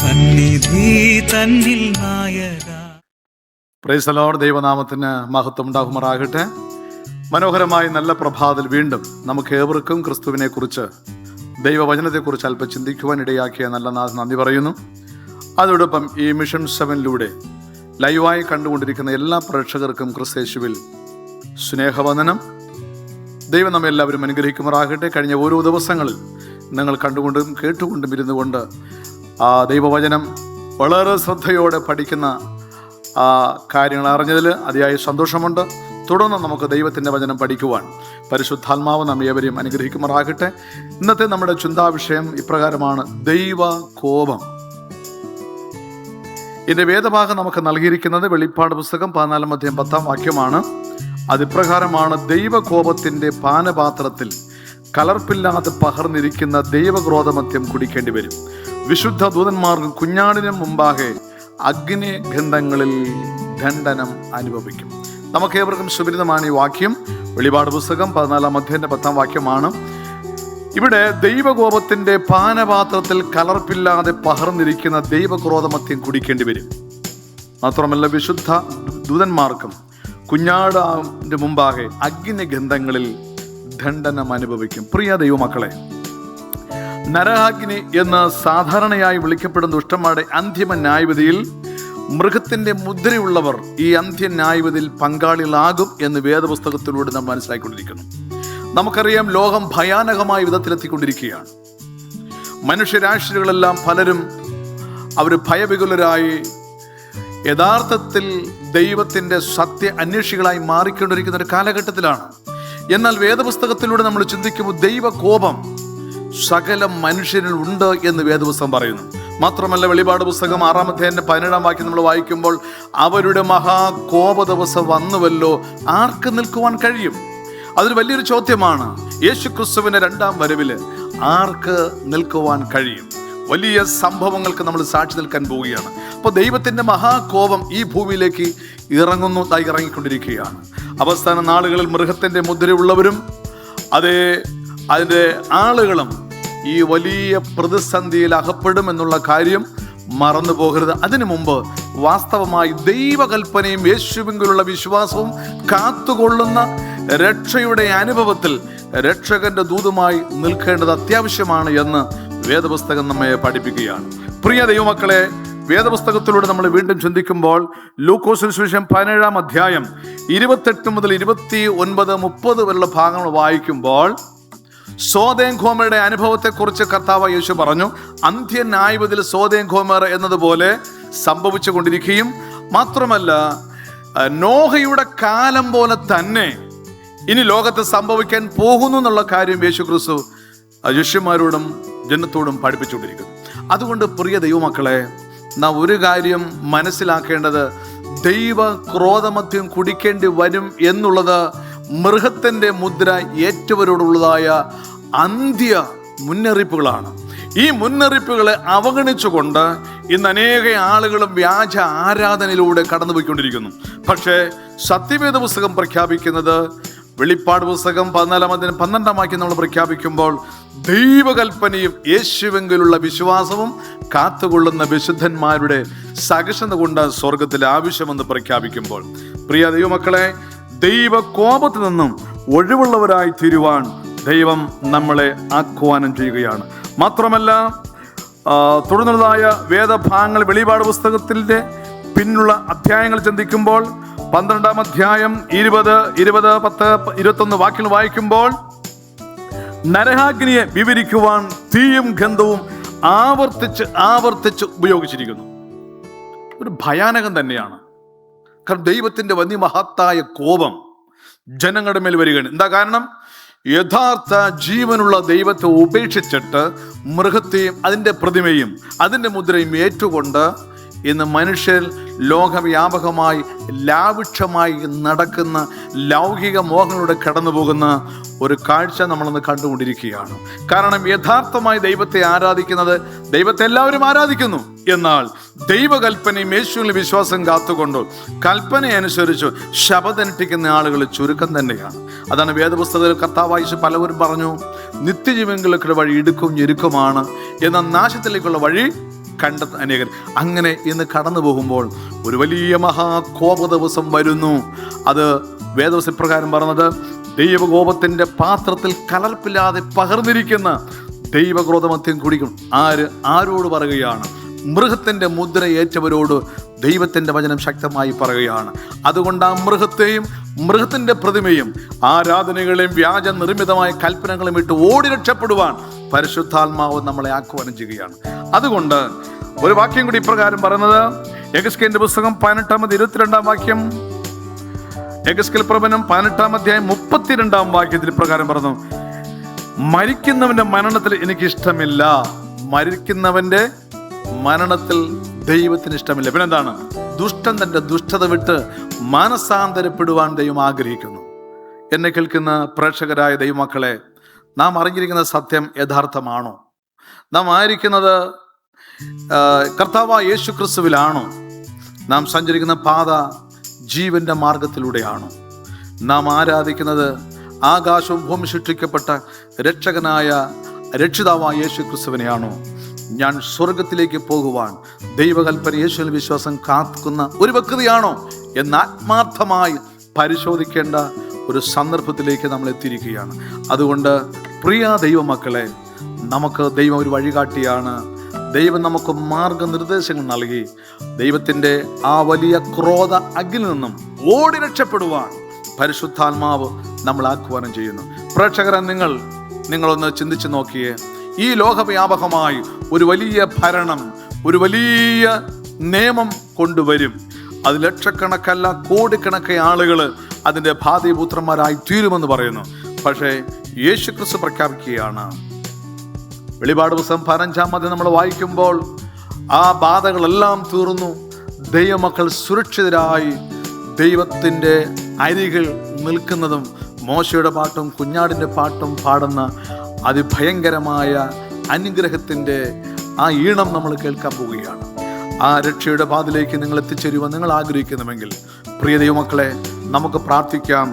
സന്നിധി തന്നിൽ നായക. Praise the Lord. ദൈവനാമത്തിന് മഹത്വം ഉണ്ടാകുമാറാകട്ടെ. മനോഹരമായ നല്ല പ്രഭാതത്തിൽ വീണ്ടും നമുക്ക് ഏവർക്കും ക്രിസ്തുവിനെ കുറിച്ച്, ദൈവവചനത്തെക്കുറിച്ച് അല്പം ചിന്തിക്കുവാൻ ഇടയാക്കിയ നല്ല നാഥന് നന്ദി പറയുന്നു. അതോടൊപ്പം ഈ മിഷൻ 7-ലൂടെ ലൈവായി കണ്ടുകൊണ്ടിരിക്കുന്ന എല്ലാ പ്രേക്ഷകർക്കും ക്രിസ്തയേശുവിൽ സ്നേഹവന്ദനം. ദൈവം നമ്മെ എല്ലാവരും അനുഗ്രഹിക്കുമാറാകട്ടെ. കഴിഞ്ഞ ഓരോ ദിവസങ്ങളിൽ നിങ്ങൾ കണ്ടുകൊണ്ടും കേട്ടുകൊണ്ടും ഇരുന്നുകൊണ്ട് ആ ദൈവവചനം വളരെ ശ്രദ്ധയോടെ പഠിക്കുന്ന കാര്യങ്ങൾ അറിഞ്ഞതിൽ അതിയായ സന്തോഷമുണ്ട്. തുടർന്ന് നമുക്ക് ദൈവത്തിൻ്റെ വചനം പഠിക്കുവാൻ പരിശുദ്ധാത്മാവ് നമ്മെ ഏവരെയും അനുഗ്രഹിക്കുമാറാകട്ടെ. ഇന്നത്തെ നമ്മുടെ ചിന്താവിഷയം ഇപ്രകാരമാണ്: ദൈവകോപം. ഇതിൻ്റെ വേദഭാഗം നമുക്ക് നൽകിയിരിക്കുന്നത് വെളിപ്പാട് പുസ്തകം 14-10 അതിപ്രകാരമാണ്: ദൈവകോപത്തിൻ്റെ പാനപാത്രത്തിൽ കലർപ്പില്ലാതെ പകർന്നിരിക്കുന്ന ദൈവക്രോധമദ്യം കുടിക്കേണ്ടി വരും. വിശുദ്ധ ദൂതന്മാർക്കും കുഞ്ഞാടിനും മുമ്പാകെ അഗ്നിഗന്ധങ്ങളിൽ ദണ്ഡനം അനുഭവിക്കും. നമുക്ക് ഏവർക്കും സുപരിതമാണ് ഈ വാക്യം. വെളിപാട് പുസ്തകം 14-10 ഇവിടെ ദൈവകോപത്തിന്റെ പാനപാത്രത്തിൽ കലർപ്പില്ലാതെ പകർന്നിരിക്കുന്ന ദൈവക്രോധമദ്യം കുടിക്കേണ്ടി വരും. മാത്രമല്ല, വിശുദ്ധ ദൂതന്മാർക്കും കുഞ്ഞാടിന്റെ മുമ്പാകെ അഗ്നിഗന്ധങ്ങളിൽ ദണ്ഡനം അനുഭവിക്കും. പ്രിയ ദൈവമക്കളെ, നരകാഗ്നി എന്ന് സാധാരണയായി വിളിക്കപ്പെടുന്ന ദുഷ്ടന്മാരുടെ അന്തിമ ന്യായവിധിയിൽ മൃഗത്തിന്റെ മുദ്രയുള്ളവർ ഈ അന്ത്യ ന്യായവിധിയിൽ പങ്കാളികളാകും എന്ന് വേദപുസ്തകത്തിലൂടെ നാം മനസ്സിലാക്കിക്കൊണ്ടിരിക്കുന്നു. നമുക്കറിയാം, ലോകം ഭയാനകമായ വിധത്തിലെത്തിക്കൊണ്ടിരിക്കുകയാണ്. മനുഷ്യരാശികളെല്ലാം പലരും അവർ ഭയവികുലരായി യഥാർത്ഥത്തിൽ ദൈവത്തിന്റെ സത്യ അന്വേഷികളായി മാറിക്കൊണ്ടിരിക്കുന്ന ഒരു കാലഘട്ടത്തിലാണ്. എന്നാൽ വേദപുസ്തകത്തിലൂടെ നമ്മൾ ചിന്തിക്കുമ്പോൾ ദൈവകോപം സകല മനുഷ്യരിൽ ഉണ്ട് എന്ന് വേദപുസ്തകം പറയുന്നു. മാത്രമല്ല, വെളിപാട് പുസ്തകം 6-17 നമ്മൾ വായിക്കുമ്പോൾ അവരുടെ മഹാകോപ ദിവസം വന്നുവല്ലോ, ആർക്ക് നിൽക്കുവാൻ കഴിയും? അതൊരു വലിയൊരു ചോദ്യമാണ്. യേശു ക്രിസ്തുവിന്റെ 2ാം വരവില് ആർക്ക് നിൽക്കുവാൻ കഴിയും? വലിയ സംഭവങ്ങൾക്ക് നമ്മൾ സാക്ഷി നിൽക്കാൻ പോവുകയാണ്. അപ്പോൾ ദൈവത്തിന്റെ മഹാകോപം ഈ ഭൂമിയിലേക്ക് ഇറങ്ങിക്കൊണ്ടിരിക്കുകയാണ്. അവസാന നാളുകളിൽ മൃഗത്തിന്റെ മുദ്രയുള്ളവരും അതിൻ്റെ ആളുകളും ഈ വലിയ പ്രതിസന്ധിയിൽ അകപ്പെടും എന്നുള്ള കാര്യം മറന്നു പോകരുത്. അതിനു മുമ്പ് വാസ്തവമായി ദൈവകൽപ്പനയും യേശുവിലുള്ള വിശ്വാസവും കാത്തുകൊള്ളുന്ന രക്ഷയുടെ അനുഭവത്തിൽ രക്ഷകന്റെ ദൂതുമായി നിൽക്കേണ്ടത് അത്യാവശ്യമാണ് എന്ന് വേദപുസ്തകം നമ്മെ പഠിപ്പിക്കുകയാണ്. പ്രിയ ദൈവമക്കളെ, വേദപുസ്തകത്തിലൂടെ നമ്മൾ വീണ്ടും ചിന്തിക്കുമ്പോൾ ലൂക്കോസിന് സുവിശേഷം 17 28 മുതൽ 29-30 വരെയുള്ള ഭാഗങ്ങൾ വായിക്കുമ്പോൾ സോദോം ഗോമോറയുടെ അനുഭവത്തെക്കുറിച്ച് കർത്താവ് യേശു പറഞ്ഞു. അന്ത്യ ന്യായവിധിയിൽ സോദോം ഗോമോറ എന്നതുപോലെ സംഭവിച്ചു കൊണ്ടിരിക്കുകയും മാത്രമല്ല, നോഹയുടെ കാലം പോലെ തന്നെ ഇനി ലോകത്ത് സംഭവിക്കാൻ പോകുന്നു എന്നുള്ള കാര്യം യേശു ക്രിസ്തു ശിഷ്യന്മാരോടും ജനത്തോടും പഠിപ്പിച്ചുകൊണ്ടിരിക്കുന്നു. അതുകൊണ്ട് പ്രിയ ദൈവമക്കളെ, നാം ഒരു കാര്യം മനസ്സിലാക്കേണ്ടത്, ദൈവ ക്രോധമദ്യം കുടിക്കേണ്ടി വരും എന്നുള്ളത് മൃഗത്തിന്റെ മുദ്ര ഏറ്റവരോടുള്ളതായ അന്ത്യ മുന്നറിയിപ്പുകളാണ്. ഈ മുന്നറിയിപ്പുകളെ അവഗണിച്ചുകൊണ്ട് ഇന്ന് അനേക ആളുകളും വ്യാജ ആരാധനയിലൂടെ കടന്നുപോയിക്കൊണ്ടിരിക്കുന്നു. പക്ഷേ സത്യവേദ പുസ്തകം പ്രഖ്യാപിക്കുന്നത്, വെളിപ്പാട് പുസ്തകം 14-12 നമ്മൾ പ്രഖ്യാപിക്കുമ്പോൾ ദൈവകൽപ്പനയും യേശുവെങ്കിലുള്ള വിശ്വാസവും കാത്തുകൊള്ളുന്ന വിശുദ്ധന്മാരുടെ സഹിഷ്ണുത കൊണ്ട് സ്വർഗത്തിൽ ആവശ്യമെന്ന് പ്രഖ്യാപിക്കുമ്പോൾ, പ്രിയ ദൈവമക്കളെ, ദൈവകോപത്തിൽ നിന്നും ഒഴിവുള്ളവരായി തീരുവാൻ ദൈവം നമ്മളെ ആഹ്വാനം ചെയ്യുകയാണ്. മാത്രമല്ല, തുടർന്നുള്ളതായ വേദഭാഗങ്ങൾ വെളിപാട് പുസ്തകത്തിൻ്റെ പിന്നുള്ള അധ്യായങ്ങൾ ചിന്തിക്കുമ്പോൾ 12-ാം അധ്യായം 20, 10, 21 വാക്യങ്ങൾ വായിക്കുമ്പോൾ നരകാഗ്നിയെ വിവരിക്കുവാൻ തീയും ഗന്ധവും ആവർത്തിച്ച് ഉപയോഗിച്ചിരിക്കുന്നു. ഒരു ഭയാനകം തന്നെയാണ്. കാരണം ദൈവത്തിന്റെ വലിയ മഹത്തായ കോപം ജനങ്ങളുടെ മേൽ വരികയാണ്. എന്താ കാരണം? യഥാർത്ഥ ജീവനുള്ള ദൈവത്തെ ഉപേക്ഷിച്ചിട്ട് മൃഗത്തെയും അതിൻ്റെ പ്രതിമയും അതിൻ്റെ മുദ്രയും ഏറ്റുകൊണ്ട് ഇന്ന് മനുഷ്യർ ലോകവ്യാപകമായി ലാവിക്ഷമായി നടക്കുന്ന ലൗകിക മോഹങ്ങളുടെ കടന്നു പോകുന്ന ഒരു കാഴ്ച നമ്മളൊന്ന് കണ്ടുകൊണ്ടിരിക്കുകയാണ്. കാരണം യഥാർത്ഥമായി ദൈവത്തെ ആരാധിക്കുന്നത്, ദൈവത്തെ എല്ലാവരും ആരാധിക്കുന്നു, എന്നാൽ ദൈവകൽപ്പനയും യേശുവിൽ വിശ്വാസം കാത്തുകൊണ്ടു കൽപ്പനയനുസരിച്ചു ശപഥനുഷ്ഠിക്കുന്ന ആളുകൾ ചുരുക്കം തന്നെയാണ്. അതാണ് വേദപുസ്തകത്തിൽ കർത്താവ് പലവരും പറഞ്ഞു, നിത്യജീവനിലേക്കുള്ള വഴി ഇടുക്കും ഞെരുക്കമാണ്, എന്നാൽ നാശത്തിലേക്കുള്ള വഴി കണ്ടെത്തുന്ന അനേകർ. അങ്ങനെ ഇന്ന് കടന്നു പോകുമ്പോൾ ഒരു വലിയ മഹാകോപ ദിവസം വരുന്നു. അത് വേദവസ പ്രകാരം പറഞ്ഞത്, ദൈവകോപത്തിന്റെ പാത്രത്തിൽ കലർപ്പില്ലാതെ പകർന്നിരിക്കുന്ന ദൈവക്രോധമത്യം കുടിക്കും. ആരോട് പറയുകയാണ്? മൃഗത്തിന്റെ മുദ്ര ഏറ്റവരോട് ദൈവത്തിന്റെ വചനം ശക്തമായി പറയുകയാണ്. അതുകൊണ്ട് ആ മൃഗത്തെയും മൃഗത്തിന്റെ പ്രതിമയും ആരാധനകളെയും വ്യാജ നിർമ്മിതമായ കൽപ്പനകളും ഇട്ട് ഓടി രക്ഷപ്പെടുവാൻ പരിശുദ്ധാത്മാവ് നമ്മളെ ആഹ്വാനം ചെയ്യുകയാണ്. അതുകൊണ്ട് ഒരു വാക്യം കൂടി ഇപ്രകാരം പറയുന്നത്, യെഹെസ്കേലിന്റെ പുസ്തകം 18-22 വാക്യം, യെഹെസ്കേൽ പ്രവചനം 18-32 വാക്യത്തിൽ ഇപ്രകാരം പറഞ്ഞു, മരിക്കുന്നവന്റെ മരണത്തിൽ എനിക്ക് ഇഷ്ടമില്ല. മരിക്കുന്നവന്റെ മരണത്തിൽ ദൈവത്തിന് ഇഷ്ടമില്ല. പിന്നെന്താണ്? ദുഷ്ടൻ തന്റെ ദുഷ്ടത വിട്ട് മാനസാന്തരപ്പെടുവാൻ ദൈവം ആഗ്രഹിക്കുന്നു. എന്നെ കേൾക്കുന്ന പ്രേക്ഷകരായ ദൈവമക്കളെ, നാം അറിഞ്ഞിരിക്കുന്ന സത്യം യഥാർത്ഥമാണോ? നാം ആയിരിക്കുന്നത് കർത്താവായ യേശു ക്രിസ്തുവിലാണോ? നാം സഞ്ചരിക്കുന്ന പാത ജീവന്റെ മാർഗത്തിലൂടെയാണോ? നാം ആരാധിക്കുന്നത് ആകാശവും ഭൂമി സൃഷ്ടിക്കപ്പെട്ട രക്ഷകനായ രക്ഷിതാവായ യേശു ക്രിസ്തുവിനെയാണോ? ഞാൻ സ്വർഗത്തിലേക്ക് പോകുവാൻ ദൈവകൽപ്പന യേശുവിൽ വിശ്വാസം കാക്കുന്ന ഒരു വ്യക്തിയാണോ എന്ന് ആത്മാർത്ഥമായി പരിശോധിക്കേണ്ട ഒരു സന്ദർഭത്തിലേക്ക് നമ്മൾ എത്തിയിരിക്കുകയാണ്. അതുകൊണ്ട് പ്രിയ ദൈവമക്കളെ, നമുക്ക് ദൈവം ഒരു വഴികാട്ടിയാണ്. ദൈവം നമുക്ക് മാർഗനിർദ്ദേശങ്ങൾ നൽകി ദൈവത്തിൻ്റെ ആ വലിയ ക്രോധ അഗ്നിയിൽ നിന്നും ഓടി രക്ഷപ്പെടുവാൻ പരിശുദ്ധാത്മാവ് നമ്മൾ ആഹ്വാനം ചെയ്യുന്നു. പ്രേക്ഷകരെ, നിങ്ങളൊന്ന് ചിന്തിച്ചു നോക്കിയേ. ഈ ലോകവ്യാപകമായി ഒരു വലിയ ഭരണം, ഒരു വലിയ നിയമം കൊണ്ടുവരും. അത് ലക്ഷക്കണക്കല്ല കോടിക്കണക്കിന് ആളുകൾ അതിൻ്റെ ഭാതീപുത്രന്മാരായി തീരുമെന്ന് പറയുന്നു. പക്ഷേ യേശു ക്രിസ്തു പ്രഖ്യാപിക്കുകയാണ്, വെളിപാട് പുസ്തകം 15 നമ്മൾ വായിക്കുമ്പോൾ ആ ബാധകളെല്ലാം തീർന്നു. ദൈവമക്കൾ സുരക്ഷിതരായി ദൈവത്തിൻ്റെ അരികിൽ നിൽക്കുന്നതും മോശയുടെ പാട്ടും കുഞ്ഞാടിൻ്റെ പാട്ടും പാടുന്ന അതിഭയങ്കരമായ അനുഗ്രഹത്തിൻ്റെ ആ ഈണം നമ്മൾ കേൾക്കാൻ പോവുകയാണ്. ആ രക്ഷയുടെ പാതയിലേക്ക് നിങ്ങൾ എത്തിച്ചേരുവാൻ നിങ്ങൾ ആഗ്രഹിക്കുന്നുവെങ്കിൽ, പ്രിയ ദൈവമക്കളെ, നമുക്ക് പ്രാർത്ഥിക്കാം.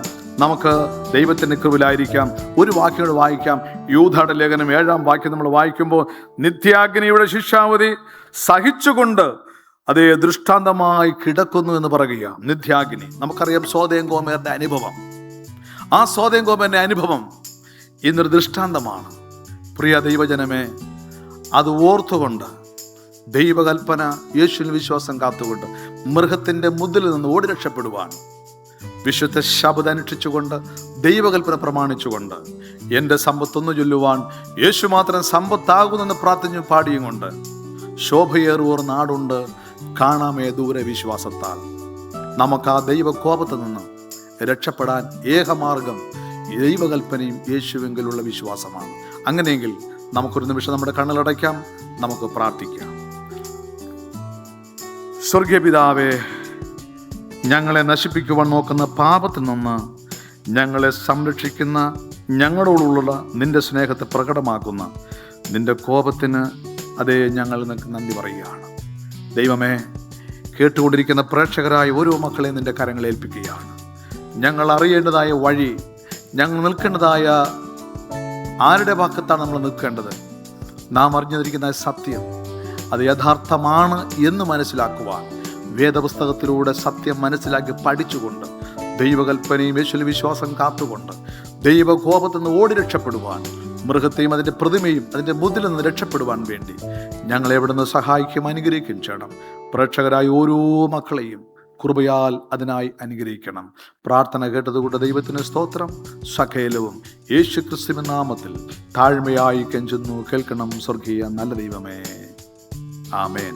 നമുക്ക് ദൈവത്തിൻ്റെ കൃപയിലായിരിക്കാം. ഒരു വാക്യോട് വായിക്കാം. യൂദായുടെ ലേഖനം 7-ാം വാക്യം നമ്മൾ വായിക്കുമ്പോൾ, നിത്യാഗ്നിയുടെ ശിക്ഷാവധി സഹിച്ചുകൊണ്ട് അതേ ദൃഷ്ടാന്തമായി കിടക്കുന്നു എന്ന് പറയുക. നിത്യാഗ്നി നമുക്കറിയാം, സോദോം ഗോമോരയുടെ അനുഭവം. ആ സോദോം ഗോമോരയുടെ അനുഭവം ഇന്നൊരു ദൃഷ്ടാന്തമാണ്. പ്രിയ ദൈവജനമേ, അത് ഓർത്തുകൊണ്ട് ദൈവകൽപ്പന യേശുവിൽ വിശ്വാസം കാത്തുകൊണ്ട് മൃഗത്തിൻ്റെ മുതലിൽ നിന്ന് ഓടി രക്ഷപ്പെടുവാൻ വിശുദ്ധ ശബ്ദം അനുഷ്ഠിച്ചുകൊണ്ട് ദൈവകൽപ്പന പ്രമാണിച്ചുകൊണ്ട് എൻ്റെ സമ്പത്തൊന്നു ചൊല്ലുവാൻ യേശു മാത്രം സമ്പത്താകുന്നെന്ന് പ്രാർത്ഥിച്ചു പാടിയും കൊണ്ട് ശോഭയേറുവോർ നാടുണ്ട് കാണാമേ ദൂരെ വിശ്വാസത്താൽ. നമുക്ക് ആ ദൈവകോപത്തിൽ നിന്ന് രക്ഷപ്പെടാൻ ഏകമാർഗം ദൈവകൽപ്പനയും യേശുവെങ്കിലുള്ള വിശ്വാസമാണ്. അങ്ങനെയെങ്കിൽ നമുക്കൊരു നിമിഷം നമ്മുടെ കണ്ണുകളടയ്ക്കാം, നമുക്ക് പ്രാർത്ഥിക്കാം. സ്വർഗീയ പിതാവേ, ഞങ്ങളെ നശിപ്പിക്കുവാൻ നോക്കുന്ന പാപത്തിൽ നിന്ന് ഞങ്ങളെ സംരക്ഷിക്കുന്ന, ഞങ്ങളോടുള്ള നിന്റെ സ്നേഹത്തെ പ്രകടമാക്കുന്ന നിന്റെ കോപത്തിന് അതേ ഞങ്ങൾ നിനക്ക് നന്ദി പറയുകയാണ്. ദൈവമേ, കേട്ടുകൊണ്ടിരിക്കുന്ന പ്രേക്ഷകരായ ഓരോ മക്കളെയും നിന്റെ കരങ്ങൾ ഏൽപ്പിക്കുകയാണ്. ഞങ്ങൾ അറിയേണ്ടതായ വഴി, ഞങ്ങൾ നിൽക്കേണ്ടതായ ആരുടെ ഭാഗത്താണ് നമ്മൾ നിൽക്കേണ്ടത്, നാം അറിഞ്ഞിരിക്കുന്ന സത്യം അത് യഥാർത്ഥമാണ് എന്ന് മനസ്സിലാക്കുവാൻ വേദപുസ്തകത്തിലൂടെ സത്യം മനസ്സിലാക്കി പഠിച്ചുകൊണ്ട് ദൈവകൽപ്പനയും യേശുവിൽ വിശ്വാസം കാത്തുകൊണ്ട് ദൈവകോപത്തിൽ നിന്ന് ഓടി രക്ഷപ്പെടുവാൻ, മൃഗത്തെയും അതിൻ്റെ പ്രതിമയും അതിൻ്റെ മുതലിൽ നിന്ന് രക്ഷപ്പെടുവാൻ വേണ്ടി ഞങ്ങളെ എവിടുന്ന് സഹായിക്കും, അനുഗ്രഹിക്കും ചെയ്യണം. പ്രേക്ഷകരായ ഓരോ മക്കളെയും കൃപയാൽ അതിനായി അനുഗ്രഹിക്കണം. പ്രാർത്ഥന കേട്ടതുകൊണ്ട് ദൈവത്തിന് സ്തോത്രം. സകലവും യേശു ക്രിസ്തുവിൻ നാമത്തിൽ താഴ്മയായി കെഞ്ചുന്നു കേൾക്കണം സ്വർഗീയ നല്ല ദൈവമേ. ആമേൻ.